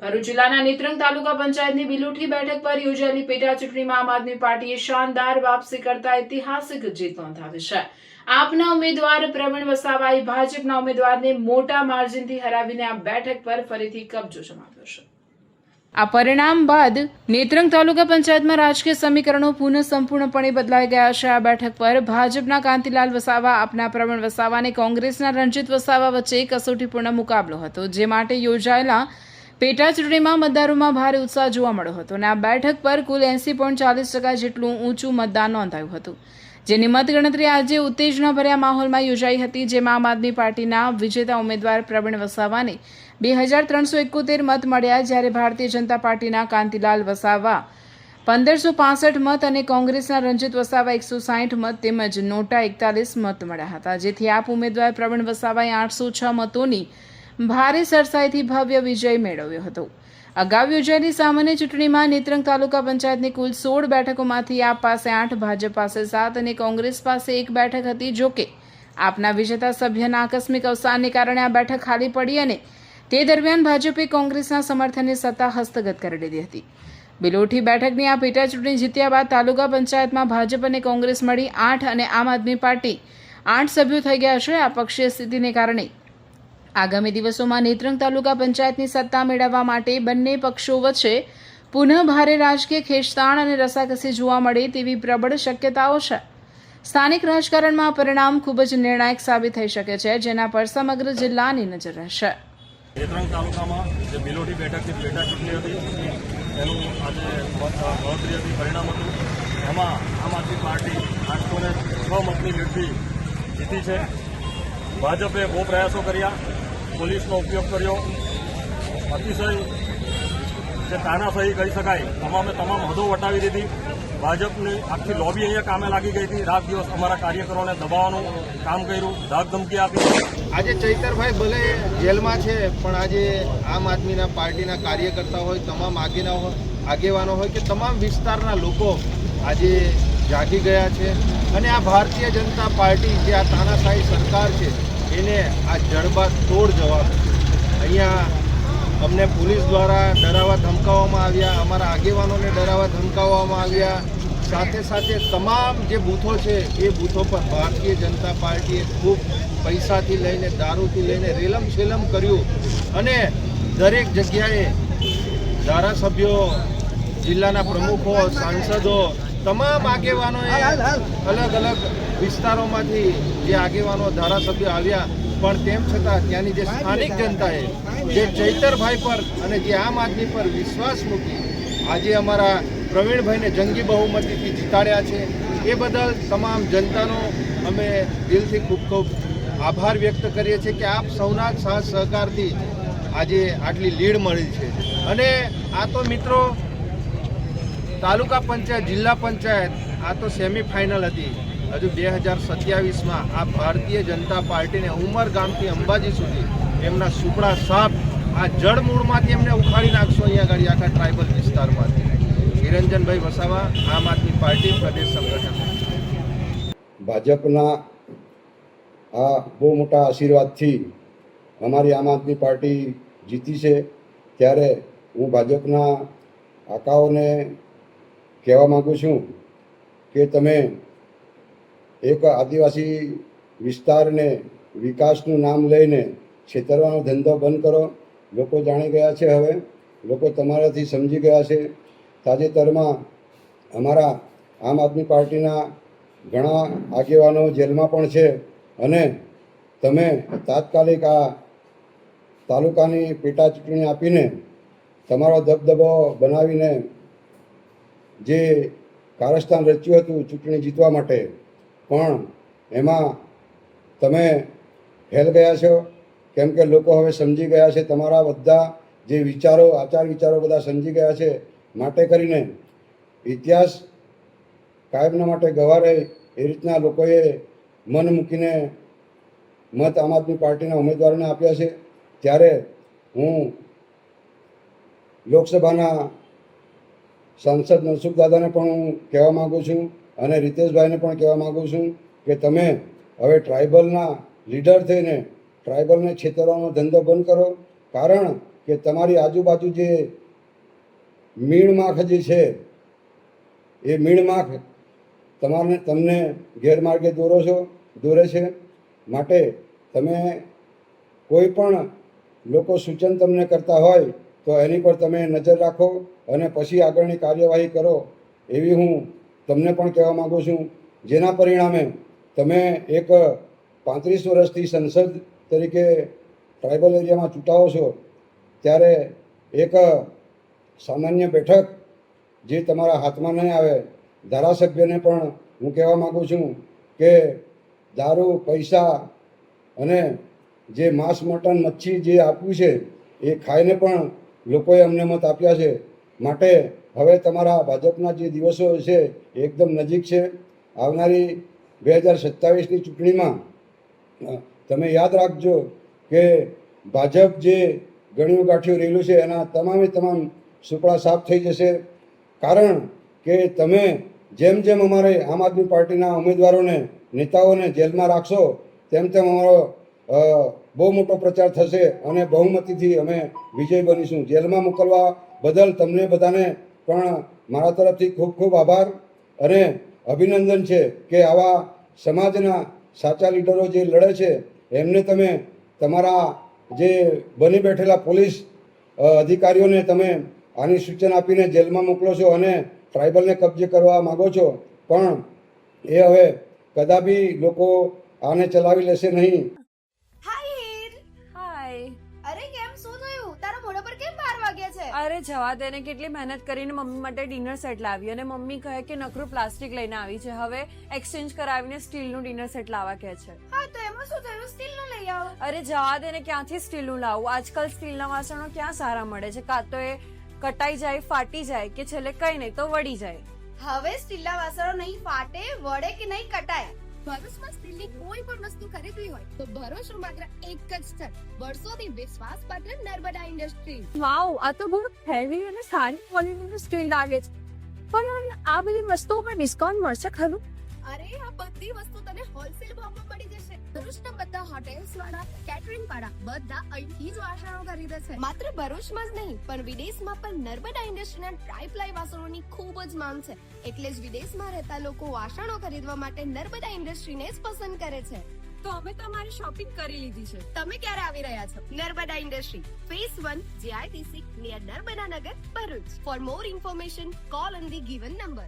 ભરૂચ જિલ્લાના નેત્રંગ તાલુકા પંચાયતની બિલોઠી બેઠક પર યોજાયેલી પેટા ચૂંટણીમાં આમ આદમી પાર્ટીએ શાનદાર વાપસી કરતા ઐતિહાસિક જીત નોંધાવી છે। આપના ઉમેદવાર પ્રવીણ વસાવાએ ભાજપના ઉમેદવારને મોટા માર્જિનથી હરાવીને આ બેઠક પર ફરીથી કબજો જમાવ્યો છે। આ પરિણામ બાદ નેત્રંગ તાલુકા પંચાયતમાં રાજકીય સમીકરણો પુનઃ સંપૂર્ણપણે બદલાઈ ગયા છે। આ બેઠક પર ભાજપના કાંતિલાલ વસાવા, આપના પ્રવીણ વસાવા અને કોંગ્રેસના રણજીત વસાવા વચ્ચે કસોટીપૂર્ણ મુકાબલો હતો, જે માટે યોજાયેલા પેટા ચૂંટણીમાં મતદારોમાં ભારે ઉત્સાહ જોવા મળ્યો હતો અને આ બેઠક પર કુલ 80.40% જેટલું ઊંચું મતદાન નોંધાયું હતું, જેની મતગણતરી આજે ઉત્તેજનાભર્યા માહોલમાં યોજાઈ હતી, જેમાં આમ આદમી પાર્ટીના વિજેતા ઉમેદવાર પ્રવીણ વસાવાને 2371 મત મળ્યા, જ્યારે ભારતીય જનતા પાર્ટીના કાંતિલાલ વસાવા 1565 મત અને કોંગ્રેસના રણજીત વસાવા 160 મત તેમજ નોટા 41 મત મળ્યા હતા, જેથી આપ ઉમેદવાર પ્રવીણ વસાવાએ 806 મતોની ભારે સરસાઈથી ભવ્ય વિજય મેળવ્યો હતો। અગાઉ યોજાયેલી સામાન્ય ચૂંટણીમાં નેત્રંગ તાલુકા પંચાયતની કુલ 16 બેઠકોમાંથી આપ પાસે 8, ભાજપ પાસે 7 અને કોંગ્રેસ પાસે 1 બેઠક હતી। જોકે આપના વિજેતા સભ્યના આકસ્મિક અવસાનને કારણે આ બેઠક ખાલી પડી અને તે દરમિયાન ભાજપે કોંગ્રેસના સમર્થને સત્તા હસ્તગત કરી લીધી હતી। બિલોઠી બેઠકની આ પેટા ચૂંટણી જીત્યા બાદ તાલુકા પંચાયતમાં ભાજપ અને કોંગ્રેસ મળી 8 અને આમ આદમી પાર્ટી 8 સભ્યો થઈ ગયા છે। આ પક્ષીય સ્થિતિને કારણે આગામી દિવસોમાં નેત્રંગ તાલુકા પંચાયતની સત્તા મેળવવા માટે બંને પક્ષો વચ્ચે પુનઃ ભારે રાજકીય ખેંચતાણ અને રસાકસી જોવા મળે તેવી પ્રબળ શક્યતાઓ છે। સ્થાનિક રાજકારણમાં પરિણામ ખૂબ જ નિર્ણાયક સાબિત થઈ શકે છે, જેના પર સમગ્ર જિલ્લાની નજર રહેશે। નેત્રંગ તાલુકામાં જે બિલોઠી બેઠકની પેટા ચૂંટણી હતી એનું આજે ગણતરી હતી, પરિણામ હતું। એમાં આમ આદમી પાર્ટી 806 મતની લીડથી જીતી છે। ભાજપે બહુ પ્રયાસો કર્યા, પોલીસનો ઉપયોગ કર્યો, અતિશય જે તાનાશાહી કહી શકાય તમામે તમામ હદો વટાવી દીધી। ભાજપની આખી લોબી અહીંયા કામે લાગી ગઈ હતી, રાત દિવસ અમારા કાર્યકરોને દબાવવાનું કામ કર્યું, ધાક ધમકી આપી। આજે ચૈતરભાઈ ભલે જેલમાં છે, પણ આજે આમ આદમીના પાર્ટીના કાર્યકર્તા હોય, તમામ આગેવાનો હોય કે તમામ વિસ્તારના લોકો આજે જાગી ગયા છે અને આ ભારતીય જનતા પાર્ટી જે આ તાનાશાહી સરકાર છે એને આ જડબા તોડ જવાબ અહીંયા અમને પોલીસ દ્વારા ડરાવવા ધમકાવવામાં આવ્યા, અમારા આગેવાનોને ડરાવવા ધમકાવવામાં આવ્યા। સાથે સાથે તમામ જે બૂથો છે એ બૂથો પર ભારતીય જનતા પાર્ટીએ ખૂબ પૈસાથી લઈને દારૂથી લઈને રેલમ છેલમ કર્યું અને દરેક જગ્યાએ ધારાસભ્યો, જિલ્લાના પ્રમુખો, સાંસદો, તમામ આગેવાનોએ અલગ અલગ વિસ્તારોમાંથી જે આગેવાનો ધારાસભ્યો આવ્યા, પણ તેમ છતાં ત્યાંની જે સ્થાનિક જનતાએ જે ચૈતરભાઈ પર અને જે આમ આદમી પર વિશ્વાસ મૂકી આજે અમારા પ્રવીણભાઈને જંગી બહુમતીથી જીતાડ્યા છે, એ બદલ તમામ જનતાનો અમે દિલથી ખૂબ ખૂબ આભાર વ્યક્ત કરીએ છીએ કે આપ સૌના સાથ સહકારથી આજે આટલી લીડ મળી છે। અને આ તો મિત્રો તાલુકા પંચાયત, જિલ્લા પંચાયત આ તો સેમિફાઇનલ હતી। હજુ 2027માં આ ભારતીય જનતા પાર્ટીને ઉમરગામથી અંબાજી સુધી એમના સુપડા સાપ આ જળમૂળમાંથી એમને ઉખાડી નાખશો અહીંયા આગળ આખા ટ્રાઇબલ વિસ્તારમાંથી। નિરંજનભાઈ વસાવા, આમ આદમી પાર્ટી પ્રદેશ સંગઠન। ભાજપના આ બહુ મોટા આશીર્વાદથી અમારી આમ આદમી પાર્ટી જીતી છે, ત્યારે હું ભાજપના આકાઓને કહેવા માગું છું કે તમે એક આદિવાસી વિસ્તારને વિકાસનું નામ લઈને છેતરવાનો ધંધો બંધ કરો। લોકો જાણી ગયા છે, હવે લોકો તમારાથી સમજી ગયા છે। તાજેતરમાં અમારા આમ આદમી પાર્ટીના ઘણા આગેવાનો જેલમાં પણ છે અને તમે તાત્કાલિક આ તાલુકાની પેટા ચૂંટણી આપીને તમારો દબદબો બનાવીને જે કારસ્તાન રચ્યું હતું ચૂંટણી જીતવા માટે, પણ એમાં તમે ફેલ ગયા છો, કેમ કે લોકો હવે સમજી ગયા છે તમારા બધા જે વિચારો, આચાર વિચારો બધા સમજી ગયા છે। માટે કરીને ઇતિહાસ કાયમના માટે ગવા રહે એ રીતના લોકોએ મન મૂકીને મત આમ આદમી પાર્ટીના ઉમેદવારોને આપ્યા છે। ત્યારે હું લોકસભાના સાંસદ મનસુખ દાદાને પણ હું કહેવા માગું છું અને રીતેશભાઈને પણ કહેવા માગું છું કે તમે હવે ટ્રાઇબલના લીડર થઈને ટ્રાઇબલને છેતરવાનો ધંધો બંધ કરો। કારણ કે તમારી આજુબાજુ જે મીણમાખ જે છે એ મીણમાખ તમને ગેરમાર્ગે દોરે છે. માટે તમે કોઈ પણ લોકો સૂચન તમને કરતા હોય તો એની પર તમે નજર રાખો અને પછી આગળની કાર્યવાહી કરો એવી હું તમને પણ કહેવા માગું છું. જેના પરિણામે તમે એક 35 વર્ષથી સંસદ તરીકે ટ્રાઇબલ એરિયામાં ચૂંટાવો છો ત્યારે એક સામાન્ય બેઠક જે તમારા હાથમાં નહીં આવે, ધારાસભ્યને પણ હું કહેવા માગું છું કે દારૂ, પૈસા અને જે માંસ, મટન, મચ્છી જે આપ્યું છે એ ખાઈને પણ લોકોએ અમને મત આપ્યા છે. માટે હવે તમારા ભાજપના જે દિવસો છે એ એકદમ નજીક છે. આવનારી 2027ની ચૂંટણીમાં તમે યાદ રાખજો કે ભાજપ જે ગણ્યું ગાંઠ્યું રહેલું છે એના તમામે તમામ સુપડા સાફ થઈ જશે. કારણ કે તમે જેમ જેમ અમારે આમ આદમી પાર્ટીના ઉમેદવારોને, નેતાઓને જેલમાં રાખશો તેમ તેમ અમારો બહુ મોટો પ્રચાર થશે અને બહુમતીથી અમે વિજય બનીશું. જેલમાં મોકલવા બદલ તમને બધાને પણ મારા તરફથી ખૂબ ખૂબ આભાર અને અભિનંદન છે કે આવા સમાજના સાચા લીડરો જે લડે છે એમને તમે તમારા જે બની બેઠેલા પોલીસ અધિકારીઓને તમે આની સૂચન આપીને જેલમાં મોકલો છો અને ટ્રાઇબલને કબજે કરવા માગો છો, પણ એ હવે કદાપી લોકો આને ચલાવી લેશે નહીં. હાય. અરે કેમ શું થયું? તારા મોઢા પર કેમ 12 વાગ્યા છે? અરે જવા દે ને, કેટલી મહેનત કરીને મમ્મી માટે ડિનર સેટ લાવી અને મમ્મી કહે કે નકરું પ્લાસ્ટિક લઈને આવી છે, હવે એક્સચેન્જ કરાવીને સ્ટીલનું ડિનર સેટ લાવવા કહે છે. હા તો એમાં શું થયું? સ્ટીલ નો લઈ આવો. અરે જવા દે ને, ક્યાંથી સ્ટીલનું લાવું? આજકાલ સ્ટીલના વાસણો ક્યાં સારા મળે છે? કાં તો એ કટાઈ જાય, ફાટી જાય કે છેલ્લે કઈ નહીં તો વળી જાય. હવે સ્ટીલના વાસણો નહીં ફાટે, વળે કે નહીં કટાય. ભરૂચમાં સ્ટીલની કોઈ પણ વસ્તુ ખરીદવી હોય તો ભરૂચનું માત્ર એક જ સ્થળ, વર્ષોથી વિશ્વાસપાત્ર નર્મદા ઇન્ડસ્ટ્રી. વાવ, આ તો બહુ હેવી અને સારી ક્વોલિટીનું સ્ટીલ લાગે છે. પણ આ બધી વસ્તુઓ પર ડિસ્કાઉન્ટ મળશે ખરું? અરે આ બધી વસ્તુ તને હોલસેલ ભાવમાં મળી જશે. ભરૂચના બધા હોટેલ્સ વાળા, કેટરિંગ વાળા બધા અહીંથી જ વાસણો ખરીદે છે. માત્ર ભરૂચમાં જ નહીં પણ વિદેશમાં પણ નર્મદા ઇન્ડસ્ટ્રીના ટ્રાયપ્લાય વાસણોની ખૂબ જ માંગ છે. એટલે જ વિદેશમાં રહેતા લોકો વાસણો ખરીદવા માટે નર્મદા ઇન્ડસ્ટ્રીને જ પસંદ કરે છે. તો અમે તમારી શોપિંગ કરી લીધી છે. તમે ક્યારે આવી રહ્યા છો? Narmada industry phase 1 JITC near Narmada Nagar, Bharuch. For more information call on the given number.